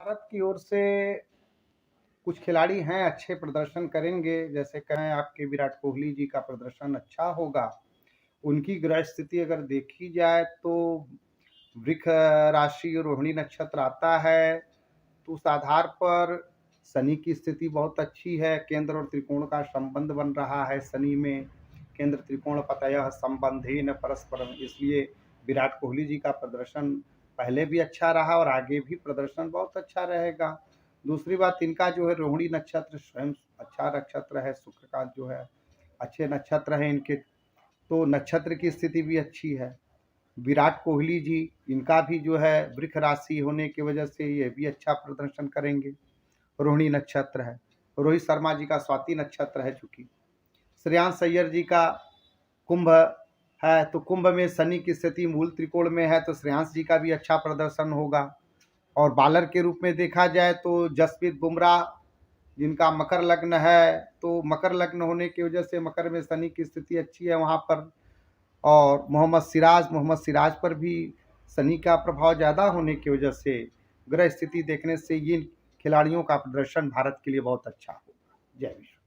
भारत की ओर से कुछ खिलाड़ी हैं अच्छे प्रदर्शन करेंगे, जैसे कहें आपके विराट कोहली जी का प्रदर्शन अच्छा होगा। उनकी ग्रह स्थिति अगर देखी जाए तो वृष राशि और रोहिणी नक्षत्र आता है, तो उस आधार पर शनि की स्थिति बहुत अच्छी है। केंद्र और त्रिकोण का संबंध बन रहा है शनि में। केंद्र त्रिकोण पतयः संबंधेन परस्परम, इसलिए विराट कोहली जी का प्रदर्शन पहले भी अच्छा रहा और आगे भी प्रदर्शन बहुत अच्छा रहेगा। दूसरी बात, इनका जो है रोहिणी नक्षत्र स्वयं अच्छा नक्षत्र है, शुक्र का जो है अच्छे नक्षत्र हैं इनके, तो नक्षत्र की स्थिति भी अच्छी है। विराट कोहली जी, इनका भी जो है वृष राशि होने की वजह से ये भी अच्छा प्रदर्शन करेंगे। रोहिणी नक्षत्र है। रोहित शर्मा जी का स्वाति नक्षत्र है, चूंकि श्रेयांश अय्यर जी का कुंभ है, तो कुंभ में शनि की स्थिति मूल त्रिकोण में है, तो श्रेयांश जी का भी अच्छा प्रदर्शन होगा। और बॉलर के रूप में देखा जाए तो जसप्रीत बुमराह, जिनका मकर लग्न है, तो मकर लग्न होने की वजह से मकर में शनि की स्थिति अच्छी है वहाँ पर। और मोहम्मद सिराज पर भी शनि का प्रभाव ज़्यादा होने की वजह से ग्रह स्थिति देखने से इन खिलाड़ियों का प्रदर्शन भारत के लिए बहुत अच्छा होगा। जय विश्व।